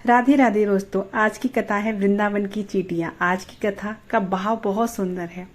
राधे राधे दोस्तों। आज की कथा है वृंदावन की चींटियां। आज की कथा का भाव बहुत सुंदर है।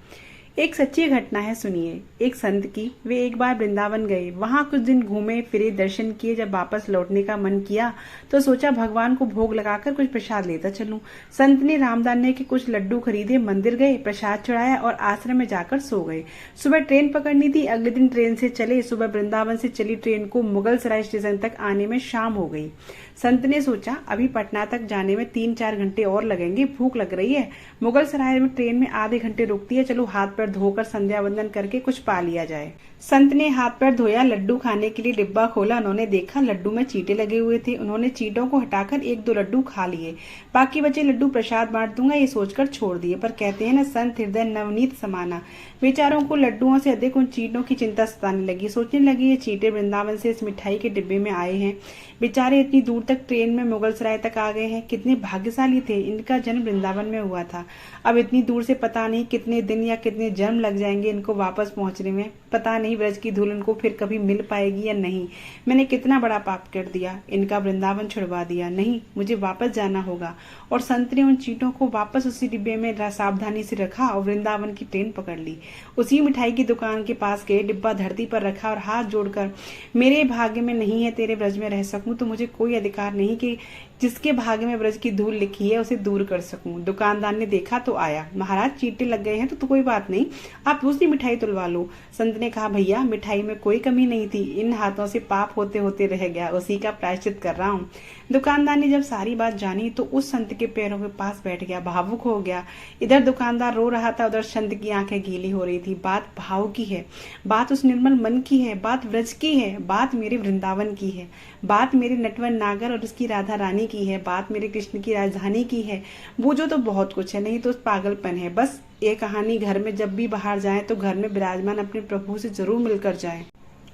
एक सच्ची घटना है, सुनिए। एक संत की। वे एक बार वृंदावन गए, वहां कुछ दिन घूमे फिरे, दर्शन किए। जब वापस लौटने का मन किया तो सोचा भगवान को भोग लगाकर कुछ प्रसाद लेता चलूं। संत ने रामदाने के कुछ लड्डू खरीदे, मंदिर गए, प्रसाद चढ़ाया और आश्रम में जाकर सो गए। सुबह ट्रेन पकड़नी थी, अगले दिन ट्रेन से चले। सुबह वृंदावन से चली ट्रेन को मुगल सराय स्टेशन तक आने में शाम हो गई। संत ने सोचा अभी पटना तक जाने में 3-4 घंटे और लगेंगे, भूख लग रही है। मुगल सराय में ट्रेन में आधे घंटे रुकती है, चलो हाथ पैर धोकर संध्या वंदन करके कुछ पा लिया जाए। संत ने हाथ पैर धोया, लड्डू खाने के लिए डिब्बा खोला। उन्होंने देखा लड्डू में चींटे लगे हुए थे। उन्होंने चींटों को हटाकर 1-2 लड्डू खा लिए। बाकी बचे लड्डू प्रसाद बांट दूंगा ये सोचकर छोड़ दिए। पर कहते हैं ना, संत हृदय नवनीत समाना। बेचारों को लड्डुओं से अधिक उन चींटों की चिंता सताने लगी। सोचने लगी ये चींटे वृंदावन से इस मिठाई के डिब्बे में आए हैं, बेचारे इतनी दूर तक ट्रेन में मुगल सराय तक आ गए हैं। कितने भाग्यशाली थे, इनका जन्म वृंदावन में हुआ था। अब इतनी दूर से पता नहीं कितने दिन या कितने जन्म लग जाएंगे इनको वापस पहुंचने में। पता नहीं ब्रज की धूल इनको फिर कभी मिल पाएगी या नहीं। मैंने कितना बड़ा पाप कर दिया, इनका वृंदावन छुड़वा दिया। नहीं, मुझे वापस जाना होगा। और संत ने उन चींटों को वापस उसी डिब्बे में सावधानी से रखा और वृंदावन की ट्रेन पकड़ ली। उसी मिठाई की दुकान के पास गए, डिब्बा धरती पर रखा और हाथ जोड़कर, मेरे भाग्य में नहीं है तेरे ब्रज में रह सकूं तो मुझे कोई अधिकार नहीं कि जिसके भाग्य में ब्रज की धूल लिखी है उसे दूर कर सकूं। दुकानदार ने देखा तो आया, महाराज चींटे लग गए हैं तो कोई बात नहीं, आप दूसरी मिठाई तुलवा लो। संत ने कहा भैया मिठाई में कोई कमी नहीं थी, इन हाथों से पाप होते होते रह गया, उसी का प्रायश्चित कर रहा हूँ। दुकानदार ने जब सारी बात जानी तो उस संत के पैरों के पास बैठ गया, भावुक हो गया। इधर दुकानदार रो रहा था, उधर संत की आंखें गीली हो रही थी। बात भाव की है, बात उस निर्मल मन की है, बात ब्रज की है, बात मेरे वृंदावन की है, बात मेरे नटवर नागर और उसकी राधा रानी की है, बात मेरे कृष्ण की राजधानी की है। बूझो तो बहुत कुछ है, नहीं तो पागलपन है। बस ये कहानी घर में जब भी बाहर जाए तो घर में विराजमान अपने प्रभु से जरूर मिलकर जाए,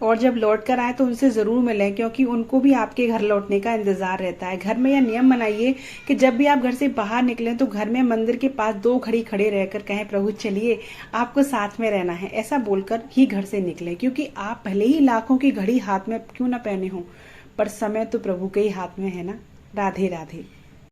और जब लौट कर आए तो उनसे जरूर मिलें, क्योंकि उनको भी आपके घर लौटने का इंतजार रहता है। घर में यह नियम बनाइए कि जब भी आप घर से बाहर निकलें तो घर में मंदिर के पास 2 घड़ी खड़े रहकर कहें प्रभु चलिए आपको साथ में रहना है, ऐसा बोलकर ही घर से निकले। क्योंकि आप भले ही लाखों की घड़ी हाथ में क्यों न पहने हो, पर समय तो प्रभु के ही हाथ में है ना। राधे राधे।